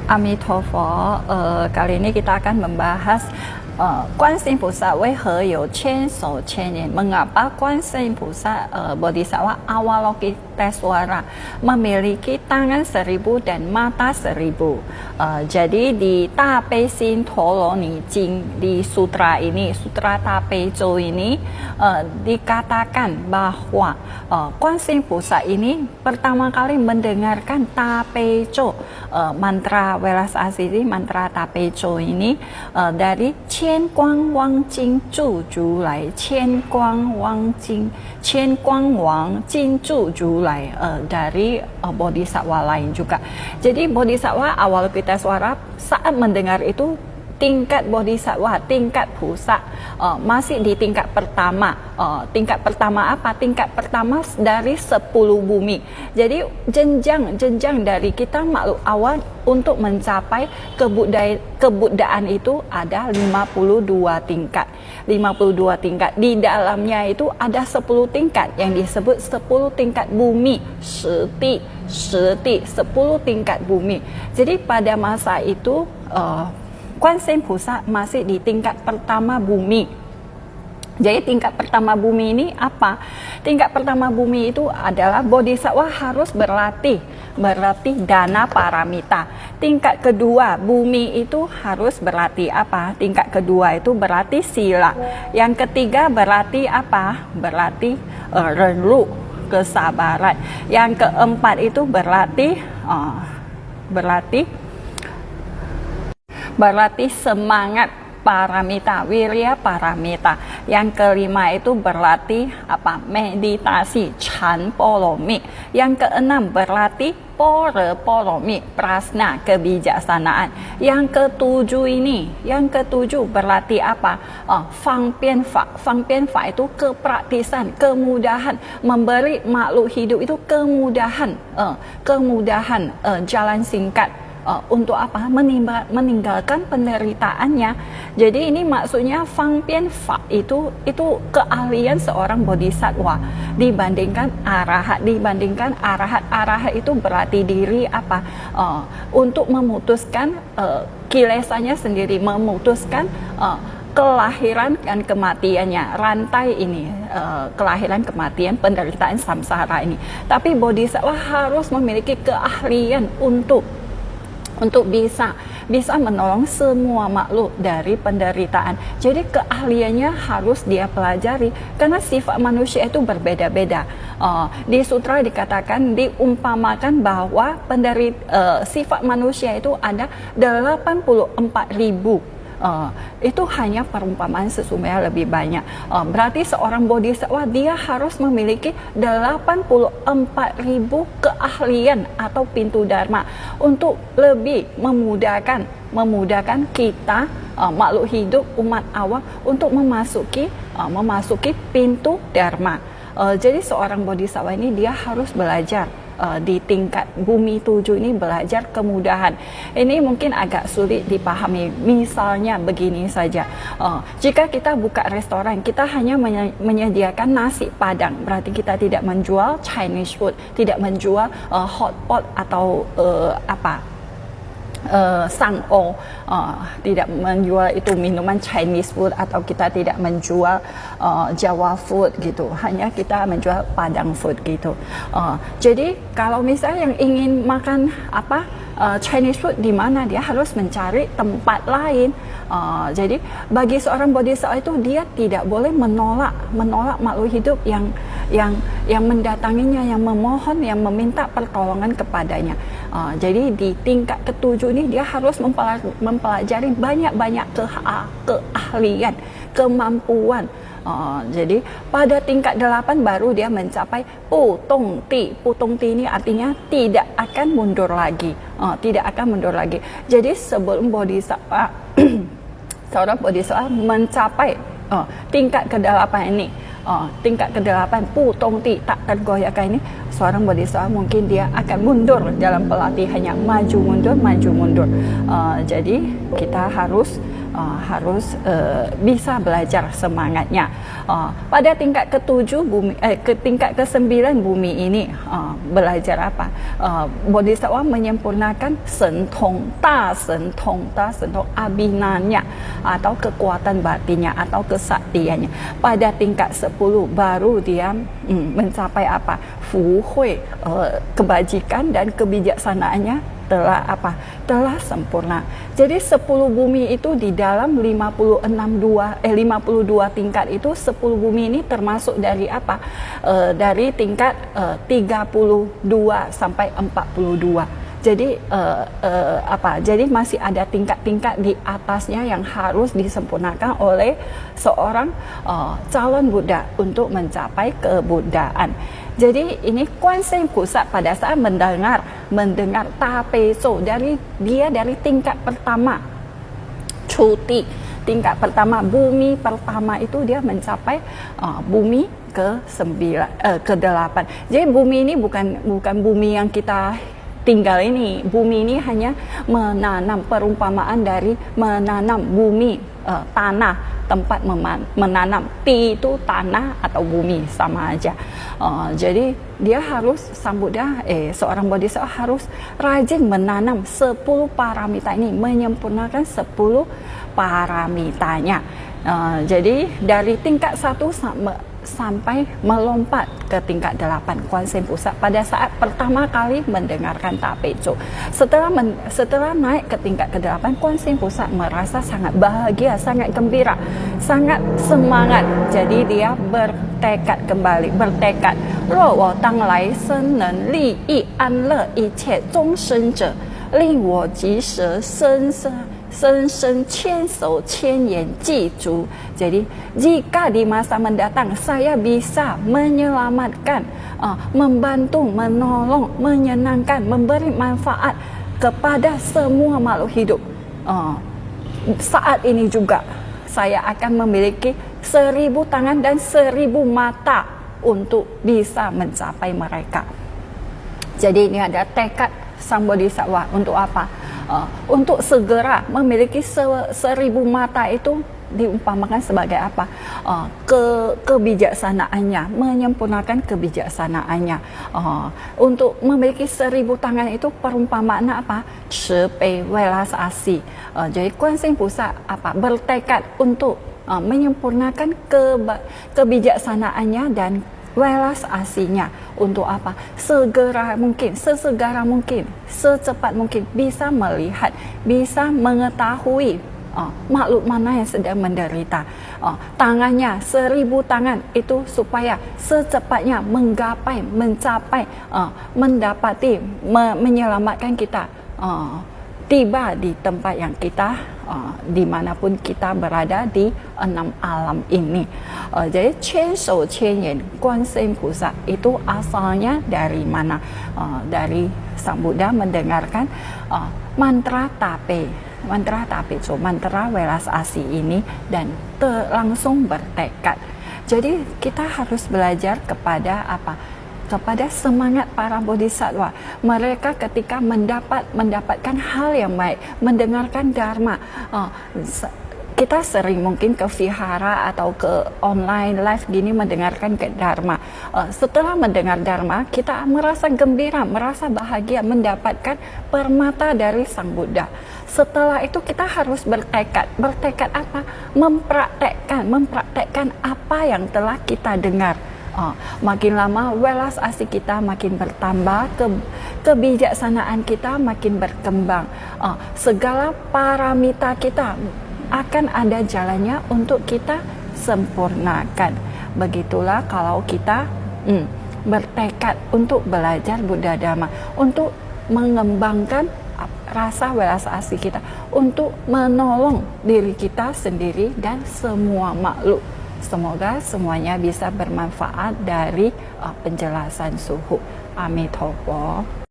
Amitofo, kali ini kita akan membahas Guanxin Pusa Wehe有千手千眼. Mengapa Guanxin Pusa Bodhisattva Avalokitesvara memiliki tangan 1000 dan mata 1000? Jadi di Tapei Sin Toloni Jing, di sutra ini, sutra Tapei Zhou ini dikatakan bahwa Guanxin Pusa ini pertama kali mendengarkan Tapei Zhou, mantra Welas Asisi, mantra Tapei Zhou ini dari Qian Guang Wang Jing Zhu Zhu Lai, Qian Guang Wang Jing, Qian Guang Wang Jing Zhu Zhu Lai, dari bodhisattva lain juga. Jadi bodhisattva Avalokitesvara saat mendengar itu tingkat bodhisattva, tingkat pusa masih di tingkat pertama. Tingkat pertama apa? Tingkat pertama dari 10 bumi. Jadi jenjang dari kita makhluk awal untuk mencapai kebuddhaan itu ada 52 tingkat. 52 tingkat. Di dalamnya itu ada 10 tingkat yang disebut 10 tingkat bumi, seti, 10 tingkat bumi. Jadi pada masa itu Guanxin Pusa masih di tingkat pertama bumi. Jadi tingkat pertama bumi ini apa? Tingkat pertama bumi itu adalah bodhisattva harus berlatih dana paramita. Tingkat kedua bumi itu harus berlatih apa? Tingkat kedua itu berlatih sila. Yang ketiga berlatih apa? Berlatih renlu, kesabaran. Yang keempat itu berlatih semangat paramita, wirya paramita. Yang kelima itu berlatih apa? Meditasi, chan polomi. Yang keenam berlatih pore polomi, prasna, kebijaksanaan. Yang ketujuh berlatih apa? Fang bian fa itu kepraktisan, kemudahan, memberi makhluk hidup itu kemudahan, jalan singkat. Untuk apa? Meninggalkan penderitaannya. Jadi ini maksudnya Fang Bian Fa itu keahlian seorang bodhisattva dibandingkan arahat. Arahat itu berarti diri apa? Untuk memutuskan kilesanya sendiri, memutuskan kelahiran dan kematiannya, rantai ini, kelahiran, kematian, penderitaan samsara ini. Tapi bodhisattva harus memiliki keahlian untuk bisa menolong semua makhluk dari penderitaan. Jadi keahliannya harus dia pelajari karena sifat manusia itu berbeda-beda. Di sutra dikatakan, diumpamakan bahwa sifat manusia itu ada 84.000. Itu hanya perumpamaan, sesungguhnya lebih banyak. Berarti seorang bodhisattva dia harus memiliki 84.000 keahlian atau pintu dharma untuk lebih memudahkan kita makhluk hidup umat awam untuk memasuki pintu dharma. Jadi seorang bodhisattva ini dia harus belajar di tingkat bumi 7 ini, belajar kemudahan. Ini mungkin agak sulit dipahami. Misalnya begini saja, jika kita buka restoran, kita hanya menyediakan nasi padang, berarti kita tidak menjual Chinese food, tidak menjual hot pot atau Sang-o, tidak menjual itu minuman Chinese food, atau kita tidak menjual Jawa food gitu, hanya kita menjual Padang food gitu. Jadi kalau misalnya yang ingin makan Chinese food di mana, dia harus mencari tempat lain. Jadi bagi seorang bodhisattva itu dia tidak boleh menolak makhluk hidup yang mendatanginya, yang memohon, yang meminta pertolongan kepadanya. Jadi di tingkat ketujuh ini dia harus mempelajari banyak keahlian, kemampuan. Jadi pada tingkat 8 baru dia mencapai putong ti. Putong ti ini artinya tidak akan mundur lagi. Jadi sebelum bodhisattva seorang bodhisattva mencapai tingkat ke-8 ini, tingkat ke-8 putong ti, tak tergoyahkan ini, seorang bodhisattva mungkin dia akan mundur dalam pelatihannya, maju mundur. Jadi kita harus harus bisa belajar semangatnya. Pada tingkat ketujuh tingkat kesembilan bumi ini belajar apa? Bodhisattva menyempurnakan sentong, abhinanya atau kekuatan batinnya atau kesaktiannya. Pada tingkat 10 baru dia mencapai apa? Fu hui, kebajikan dan kebijaksanaannya telah sempurna. Jadi 10 bumi itu di dalam 52 tingkat itu 10 bumi ini termasuk dari apa? Dari tingkat 32 sampai 42. Jadi Jadi masih ada tingkat-tingkat di atasnya yang harus disempurnakan oleh seorang calon Buddha untuk mencapai kebuddhaan. Jadi ini Kuan Yin Pusat pada saat mendengar Tapezo dari tingkat pertama, cuti tingkat pertama, bumi pertama itu dia mencapai bumi ke-8. Jadi bumi ini bukan bumi yang kita tinggal ini. Bumi ini hanya menanam, perumpamaan dari menanam bumi, tanah, tempat menanam. Ti itu tanah atau bumi, sama aja. Jadi dia harus seorang bodhisattva harus rajin menanam 10 paramita ini, menyempurnakan 10 paramitanya. Jadi dari tingkat 1 sampai melompat ke tingkat 8 Kuan Yin Pusat pada saat pertama kali mendengarkan Tapezo. Setelah naik ke tingkat ke-8, Kuan Yin Pusat merasa sangat bahagia, sangat gembira, sangat semangat. Jadi dia bertekad, "若我当来生能利益安乐一切众生者，令我即时生千手千眼记住." Jadi jika di masa mendatang saya bisa menyelamatkan, membantu, menolong, menyenangkan, memberi manfaat kepada semua makhluk hidup, saat ini juga saya akan memiliki 1000 tangan dan 1000 mata untuk bisa mencapai mereka. Jadi ini ada tekad sang bodhisattva untuk apa? Untuk segera memiliki 1000 mata itu diumpamakan sebagai apa? Kebijaksanaannya, menyempurnakan kebijaksanaannya. Untuk memiliki 1000 tangan itu perumpamaan apa? Cipei welas asi. Jadi Kuan Yin Pusat bertekad untuk menyempurnakan kebijaksanaannya dan welas asinya untuk apa? Sesegera mungkin, secepat mungkin bisa melihat, bisa mengetahui makhluk mana yang sedang menderita. Tangannya 1000 tangan itu supaya secepatnya mencapai, mendapati, menyelamatkan kita, tiba di tempat yang kita, dimanapun kita berada di 6 alam ini. Jadi Qian Shou Qian Yan Kuan Yin Pusat itu asalnya dari mana? Dari Sang Buddha mendengarkan mantra Tapezo, mantra welas asi ini, dan langsung bertekad. Jadi kita harus belajar kepada apa? Kepada semangat para bodhisattva. Mereka ketika mendapatkan hal yang baik, mendengarkan dharma, kita sering mungkin ke vihara atau ke online live gini mendengarkan ke dharma. Setelah mendengar dharma, kita merasa gembira, merasa bahagia mendapatkan permata dari Sang Buddha. Setelah itu kita harus bertekad apa? Mempraktekkan apa yang telah kita dengar. Makin lama welas asih kita makin bertambah, kebijaksanaan kita makin berkembang, segala paramita kita akan ada jalannya untuk kita sempurnakan. Begitulah kalau kita bertekad untuk belajar Buddha Dhamma, untuk mengembangkan rasa welas asih kita, untuk menolong diri kita sendiri dan semua makhluk. Semoga semuanya bisa bermanfaat dari penjelasan suhu. Amithopo.